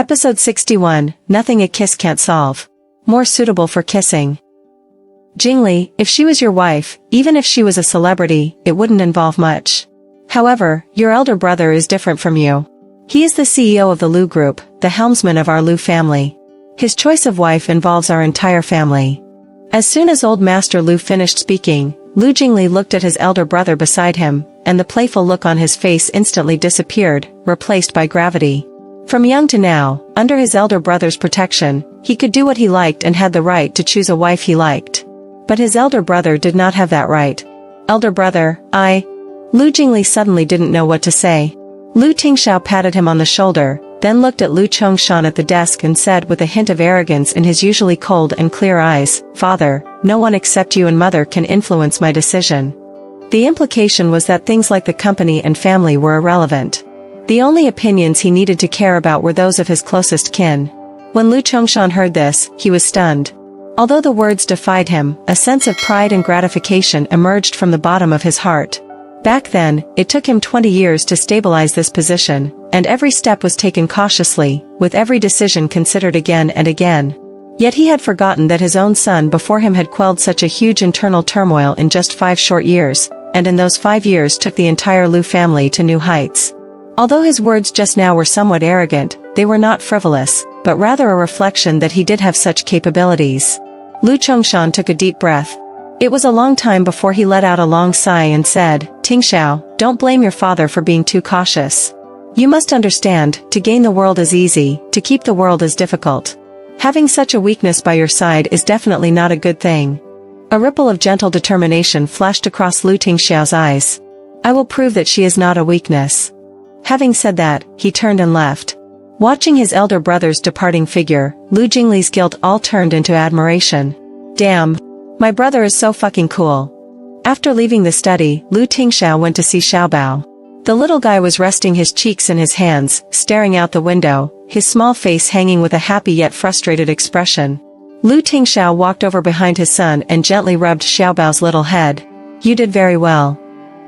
Episode 61, Nothing a Kiss Can't Solve. More suitable for kissing. Jingli, if she was your wife, even if she was a celebrity, it wouldn't involve much. However, your elder brother is different from you. He is the CEO of the Lu Group, the helmsman of our Lu family. His choice of wife involves our entire family. As soon as old Master Lu finished speaking, Lu Jingli looked at his elder brother beside him, and the playful look on his face instantly disappeared, replaced by gravity. From young to now, under his elder brother's protection, he could do what he liked and had the right to choose a wife he liked. But his elder brother did not have that right. Elder brother, Lu Jingli suddenly didn't know what to say. Lu Tingxiao patted him on the shoulder, then looked at Lu Chongshan at the desk and said with a hint of arrogance in his usually cold and clear eyes, "Father, no one except you and mother can influence my decision." The implication was that things like the company and family were irrelevant. The only opinions he needed to care about were those of his closest kin. When Lu Chongshan heard this, he was stunned. Although the words defied him, a sense of pride and gratification emerged from the bottom of his heart. Back then, it took him 20 years to stabilize this position, and every step was taken cautiously, with every decision considered again and again. Yet he had forgotten that his own son before him had quelled such a huge internal turmoil in just 5 short years, and in those 5 years took the entire Lu family to new heights. Although his words just now were somewhat arrogant, they were not frivolous, but rather a reflection that he did have such capabilities. Lu Chongshan took a deep breath. It was a long time before he let out a long sigh and said, "Tingxiao, don't blame your father for being too cautious. You must understand, to gain the world is easy, to keep the world is difficult. Having such a weakness by your side is definitely not a good thing." A ripple of gentle determination flashed across Lu Tingxiao's eyes. "I will prove that she is not a weakness." Having said that, he turned and left. Watching his elder brother's departing figure, Lu Jingli's guilt all turned into admiration. Damn. My brother is so fucking cool. After leaving the study, Lu Tingxiao went to see Xiaobao. The little guy was resting his cheeks in his hands, staring out the window, his small face hanging with a happy yet frustrated expression. Lu Tingxiao walked over behind his son and gently rubbed Xiaobao's little head. "You did very well."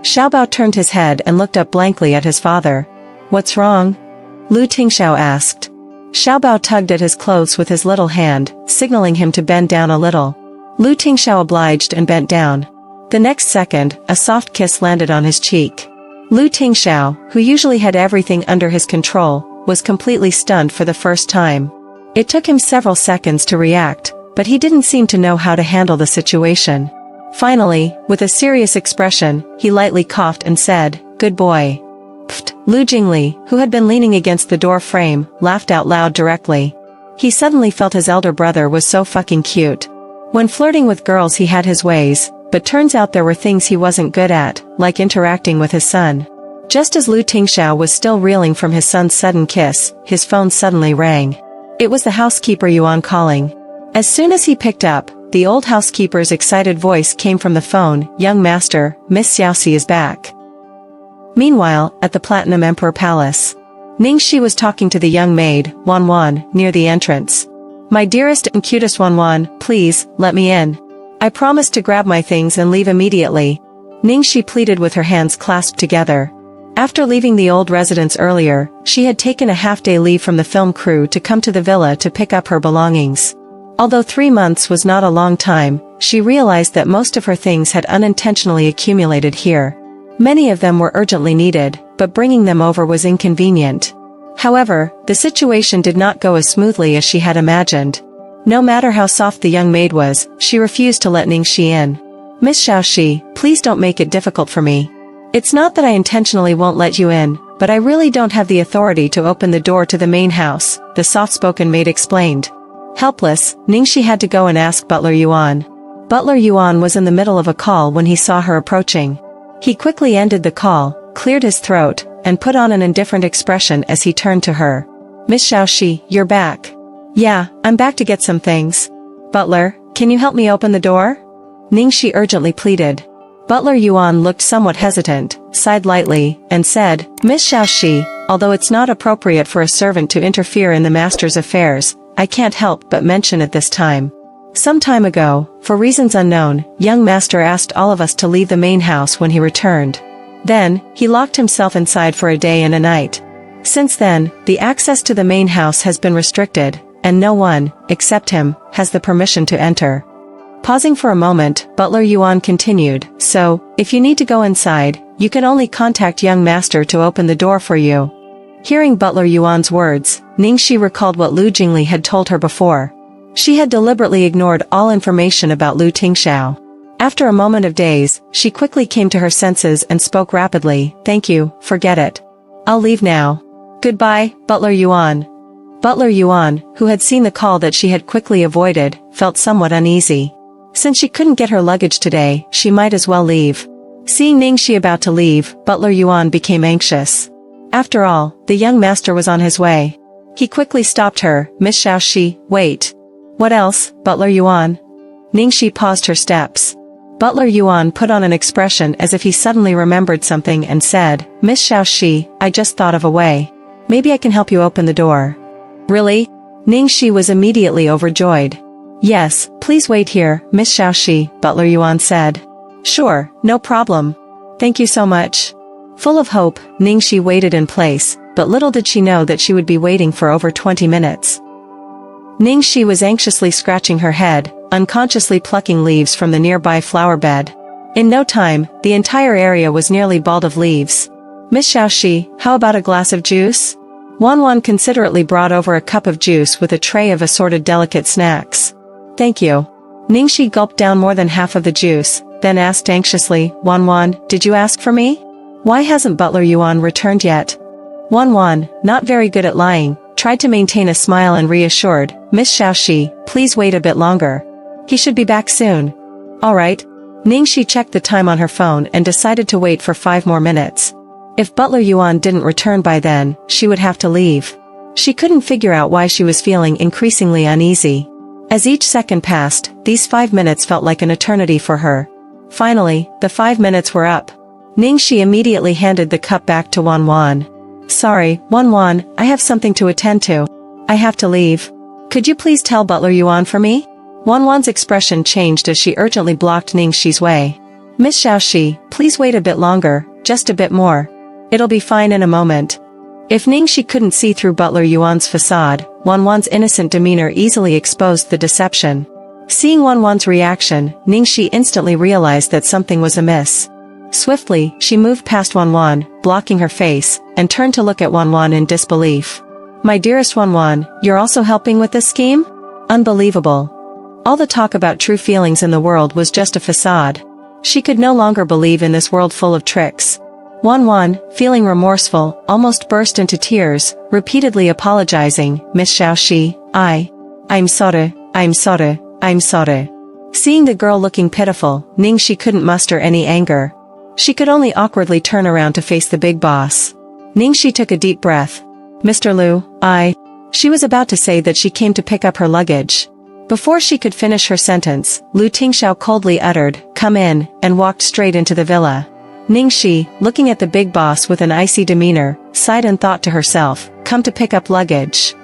Xiaobao turned his head and looked up blankly at his father. "What's wrong?" Lu Tingxiao asked. Xiaobao tugged at his clothes with his little hand, signaling him to bend down a little. Lu Tingxiao obliged and bent down. The next second, a soft kiss landed on his cheek. Lu Tingxiao, who usually had everything under his control, was completely stunned for the first time. It took him several seconds to react, but he didn't seem to know how to handle the situation. Finally, with a serious expression, he lightly coughed and said, "Good boy." Pfft. Lu Jingli, who had been leaning against the door frame, laughed out loud directly. He suddenly felt his elder brother was so fucking cute. When flirting with girls he had his ways, but turns out there were things he wasn't good at, like interacting with his son. Just as Lu Tingxiao was still reeling from his son's sudden kiss, his phone suddenly rang. It was the housekeeper Yuan calling. As soon as he picked up, the old housekeeper's excited voice came from the phone, "Young master, Miss Xiaoxi is back." Meanwhile, at the Platinum Emperor Palace, Ningxi was talking to the young maid, Wanwan, near the entrance. "My dearest and cutest Wanwan, please, let me in. I promised to grab my things and leave immediately." Ningxi pleaded with her hands clasped together. After leaving the old residence earlier, she had taken a half-day leave from the film crew to come to the villa to pick up her belongings. Although 3 months was not a long time, she realized that most of her things had unintentionally accumulated here. Many of them were urgently needed, but bringing them over was inconvenient. However, the situation did not go as smoothly as she had imagined. No matter how soft the young maid was, she refused to let Ningxi in. "Miss Xiaoxi, please don't make it difficult for me. It's not that I intentionally won't let you in, but I really don't have the authority to open the door to the main house," the soft-spoken maid explained. Helpless, Ningxi had to go and ask Butler Yuan. Butler Yuan was in the middle of a call when he saw her approaching. He quickly ended the call, cleared his throat, and put on an indifferent expression as he turned to her. "Miss Xiaoxi, you're back." "Yeah, I'm back to get some things." "Butler, can you help me open the door?" Ningxi urgently pleaded. Butler Yuan looked somewhat hesitant, sighed lightly, and said, "Miss Xiaoxi, although it's not appropriate for a servant to interfere in the master's affairs, I can't help but mention it this time. Some time ago, for reasons unknown, young master asked all of us to leave the main house when he returned. Then, he locked himself inside for a day and a night. Since then, the access to the main house has been restricted, and no one, except him, has the permission to enter. Pausing for a moment, Butler Yuan continued, so, if you need to go inside, you can only contact young master to open the door for you. Hearing Butler Yuan's words, Ningxi recalled what Lu Jingli had told her before. She had deliberately ignored all information about Lu Tingxiao. After a moment of daze, she quickly came to her senses and spoke rapidly, "Thank you, forget it. I'll leave now. Goodbye, Butler Yuan." Butler Yuan, who had seen the call that she had quickly avoided, felt somewhat uneasy. Since she couldn't get her luggage today, she might as well leave. Seeing Ningxi about to leave, Butler Yuan became anxious. After all, the young master was on his way. He quickly stopped her, "Miss Xiaoxi, wait." "What else, Butler Yuan?" Ningxi paused her steps. Butler Yuan put on an expression as if he suddenly remembered something and said, "Miss Xiaoxi, I just thought of a way. Maybe I can help you open the door." "Really?" Ningxi was immediately overjoyed. "Yes, please wait here, Miss Xiaoxi," Butler Yuan said. "Sure, no problem. Thank you so much." Full of hope, Ningxi waited in place, but little did she know that she would be waiting for over 20 minutes. Ningxi was anxiously scratching her head, unconsciously plucking leaves from the nearby flower bed. In no time, the entire area was nearly bald of leaves. "Miss Xiaoxi, how about a glass of juice?" Wan considerately brought over a cup of juice with a tray of assorted delicate snacks. "Thank you." Ningxi gulped down more than half of the juice, then asked anxiously, Wan, did you ask for me? Why hasn't Butler Yuan returned yet?" Wan, not very good at lying, tried to maintain a smile and reassured, "Miss Xiaoxi, please wait a bit longer. He should be back soon." "All right." Ningxi checked the time on her phone and decided to wait for 5 more minutes. If Butler Yuan didn't return by then, she would have to leave. She couldn't figure out why she was feeling increasingly uneasy. As each second passed, these 5 minutes felt like an eternity for her. Finally, the 5 minutes were up. Ningxi immediately handed the cup back to Wan. "Sorry, Wan, I have something to attend to. I have to leave. Could you please tell Butler Yuan for me?" Wan's expression changed as she urgently blocked Ningxi's way. "Miss Xiaoxi, please wait a bit longer, just a bit more. It'll be fine in a moment." If Ningxi couldn't see through Butler Yuan's facade, Wan's innocent demeanor easily exposed the deception. Seeing Wan's reaction, Ningxi instantly realized that something was amiss. Swiftly, she moved past Wan, blocking her face, and turned to look at Wan in disbelief. "My dearest Wan, you're also helping with this scheme? Unbelievable." All the talk about true feelings in the world was just a facade. She could no longer believe in this world full of tricks. Wan, feeling remorseful, almost burst into tears, repeatedly apologizing, "Miss Xiaoxi, I'm sorry. Seeing the girl looking pitiful, Ningxi couldn't muster any anger. She could only awkwardly turn around to face the big boss. Ningxi took a deep breath. "Mr. Lu, She was about to say that she came to pick up her luggage. Before she could finish her sentence, Lu Tingxiao coldly uttered, "Come in," and walked straight into the villa. Ningxi, looking at the big boss with an icy demeanor, sighed and thought to herself, "Come to pick up luggage."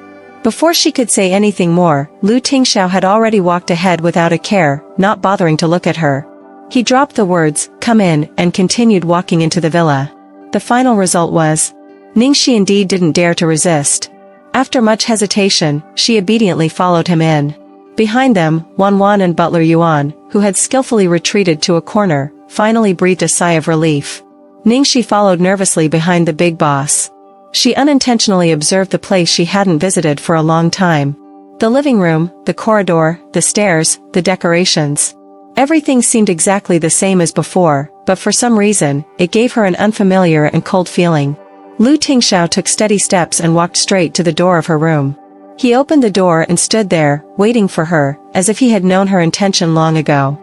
Before she could say anything more, Lu Tingxiao had already walked ahead without a care, not bothering to look at her. He dropped the words, "Come in," and continued walking into the villa. The final result was, Ningxi indeed didn't dare to resist. After much hesitation, she obediently followed him in. Behind them, Wan and Butler Yuan, who had skillfully retreated to a corner, finally breathed a sigh of relief. Ningxi followed nervously behind the big boss. She unintentionally observed the place she hadn't visited for a long time. The living room, the corridor, the stairs, the decorations. Everything seemed exactly the same as before, but for some reason, it gave her an unfamiliar and cold feeling. Lu Tingxiao took steady steps and walked straight to the door of her room. He opened the door and stood there, waiting for her, as if he had known her intention long ago.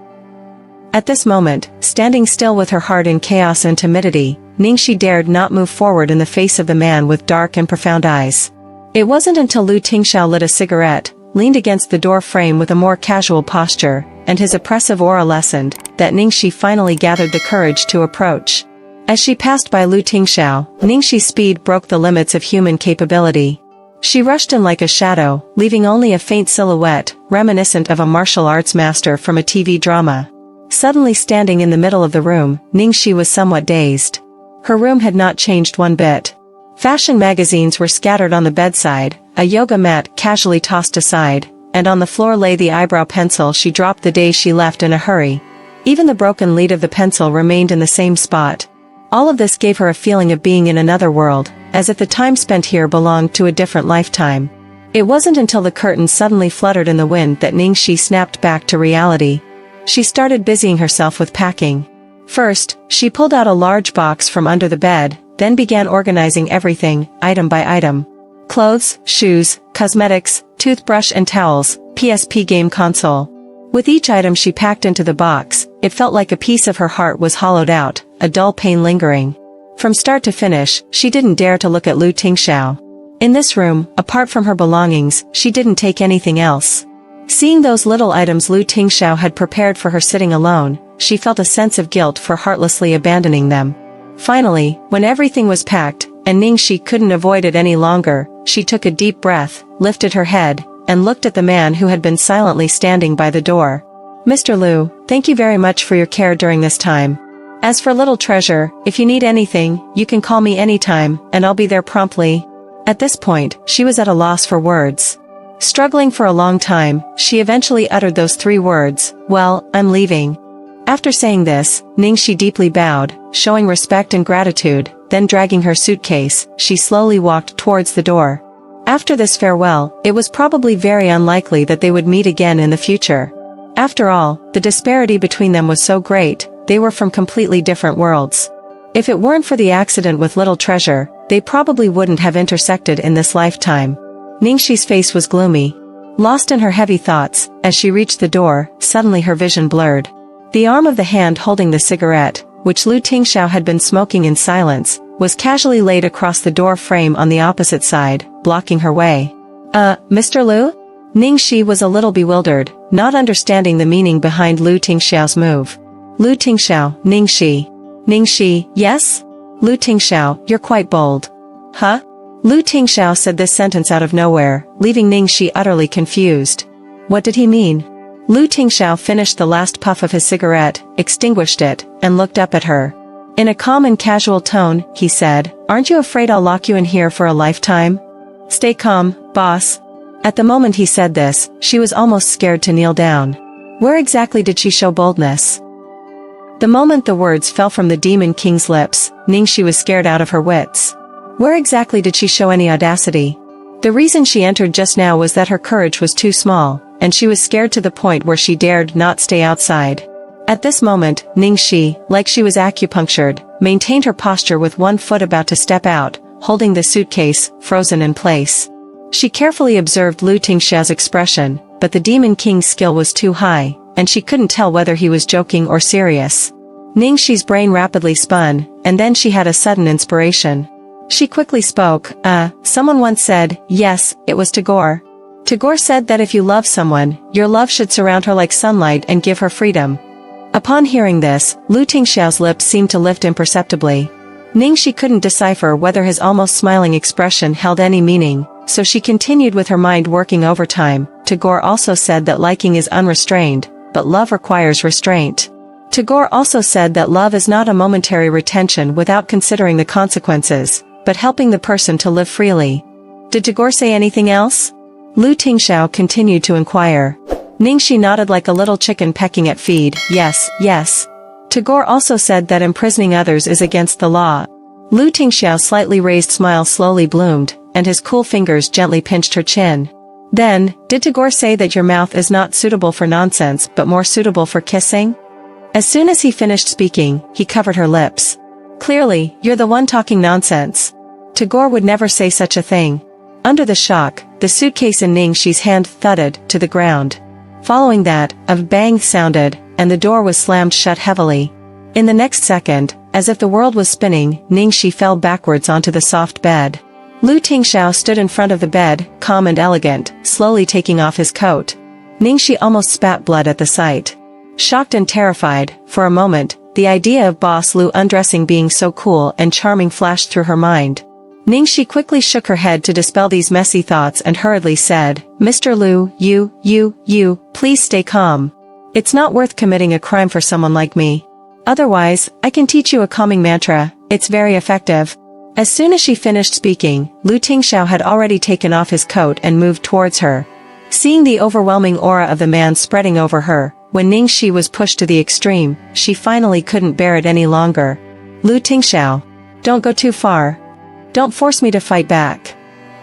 At this moment, standing still with her heart in chaos and timidity, Ningxi dared not move forward in the face of the man with dark and profound eyes. It wasn't until Lu Tingxiao lit a cigarette, leaned against the door frame with a more casual posture, and his oppressive aura lessened, that Ningxi finally gathered the courage to approach. As she passed by Lu Tingxiao, Ningxi's speed broke the limits of human capability. She rushed in like a shadow, leaving only a faint silhouette, reminiscent of a martial arts master from a TV drama. Suddenly standing in the middle of the room, Ningxi was somewhat dazed. Her room had not changed one bit. Fashion magazines were scattered on the bedside, a yoga mat casually tossed aside, and on the floor lay the eyebrow pencil she dropped the day she left in a hurry. Even the broken lead of the pencil remained in the same spot. All of this gave her a feeling of being in another world, as if the time spent here belonged to a different lifetime. It wasn't until the curtains suddenly fluttered in the wind that Ningxi snapped back to reality. She started busying herself with packing. First, she pulled out a large box from under the bed, then began organizing everything, item by item. Clothes, shoes, cosmetics, toothbrush and towels, PSP game console. With each item she packed into the box, it felt like a piece of her heart was hollowed out, a dull pain lingering. From start to finish, she didn't dare to look at Lu Tingxiao. In this room, apart from her belongings, she didn't take anything else. Seeing those little items Lu Tingxiao had prepared for her sitting alone, she felt a sense of guilt for heartlessly abandoning them. Finally, when everything was packed, and Ningxi couldn't avoid it any longer, she took a deep breath, lifted her head, and looked at the man who had been silently standing by the door. Mr. Lu, thank you very much for your care during this time. As for little treasure, if you need anything, you can call me anytime, and I'll be there promptly. At this point, she was at a loss for words. Struggling for a long time, she eventually uttered those 3 words, "Well, I'm leaving." After saying this, Ningxi deeply bowed, showing respect and gratitude, then dragging her suitcase, she slowly walked towards the door. After this farewell, it was probably very unlikely that they would meet again in the future. After all, the disparity between them was so great, they were from completely different worlds. If it weren't for the accident with Little Treasure, they probably wouldn't have intersected in this lifetime. Ningxi's face was gloomy. Lost in her heavy thoughts, as she reached the door, suddenly her vision blurred. The arm of the hand holding the cigarette, which Lu Tingxiao had been smoking in silence, was casually laid across the door frame on the opposite side, blocking her way. Mr. Lu? Ningxi was a little bewildered, not understanding the meaning behind Lu Tingxiao's move. Lu Tingxiao, Ningxi. Ningxi, yes? Lu Tingxiao, you're quite bold. Huh? Lu Tingxiao said this sentence out of nowhere, leaving Ningxi utterly confused. What did he mean? Lu Tingxiao finished the last puff of his cigarette, extinguished it, and looked up at her. In a calm and casual tone, he said, "Aren't you afraid I'll lock you in here for a lifetime?" "Stay calm, boss." At the moment he said this, she was almost scared to kneel down. Where exactly did she show boldness? The moment the words fell from the Demon King's lips, Ningxi was scared out of her wits. Where exactly did she show any audacity? The reason she entered just now was that her courage was too small, and she was scared to the point where she dared not stay outside. At this moment, Ningxi, like she was acupunctured, maintained her posture with one foot about to step out, holding the suitcase, frozen in place. She carefully observed Lu Tingxiao's expression, but the Demon King's skill was too high, and she couldn't tell whether he was joking or serious. Ningxi's brain rapidly spun, and then she had a sudden inspiration. She quickly spoke, someone once said, yes, it was Tagore. Tagore said that if you love someone, your love should surround her like sunlight and give her freedom. Upon hearing this, Lu Tingxiao's lips seemed to lift imperceptibly. Ningxi couldn't decipher whether his almost smiling expression held any meaning, so she continued with her mind working overtime. Tagore also said that liking is unrestrained, but love requires restraint. Tagore also said that love is not a momentary retention without considering the consequences, but helping the person to live freely. Did Tagore say anything else? Lu Tingxiao continued to inquire. Ningxi nodded like a little chicken pecking at feed. Yes, yes. Tagore also said that imprisoning others is against the law. Lu Tingxiao's slightly raised smile slowly bloomed, and his cool fingers gently pinched her chin. Then, did Tagore say that your mouth is not suitable for nonsense but more suitable for kissing? As soon as he finished speaking, he covered her lips. Clearly, you're the one talking nonsense. Tagore would never say such a thing. Under the shock, the suitcase in Ningxi's hand thudded to the ground. Following that, a bang sounded, and the door was slammed shut heavily. In the next second, as if the world was spinning, Ningxi fell backwards onto the soft bed. Lu Tingxiao stood in front of the bed, calm and elegant, slowly taking off his coat. Ningxi almost spat blood at the sight. Shocked and terrified, for a moment, the idea of Boss Lu undressing being so cool and charming flashed through her mind. Ningxi quickly shook her head to dispel these messy thoughts and hurriedly said, Mr. Lu, you, please stay calm. It's not worth committing a crime for someone like me. Otherwise, I can teach you a calming mantra, it's very effective. As soon as she finished speaking, Lu Tingxiao had already taken off his coat and moved towards her. Seeing the overwhelming aura of the man spreading over her, when Ningxi was pushed to the extreme, she finally couldn't bear it any longer. Lu Tingxiao. Don't go too far. Don't force me to fight back.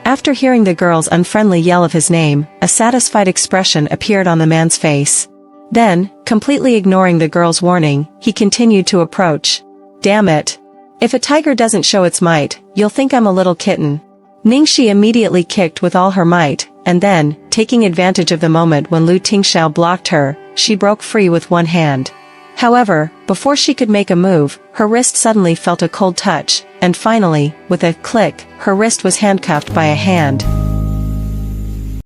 After hearing the girl's unfriendly yell of his name, a satisfied expression appeared on the man's face. Then, completely ignoring the girl's warning, he continued to approach. Damn it. If a tiger doesn't show its might, you'll think I'm a little kitten. Ningxi immediately kicked with all her might, and then, taking advantage of the moment when Lu Tingxiao blocked her, she broke free with one hand. However, before she could make a move, her wrist suddenly felt a cold touch, and finally, with a click, her wrist was handcuffed by a hand.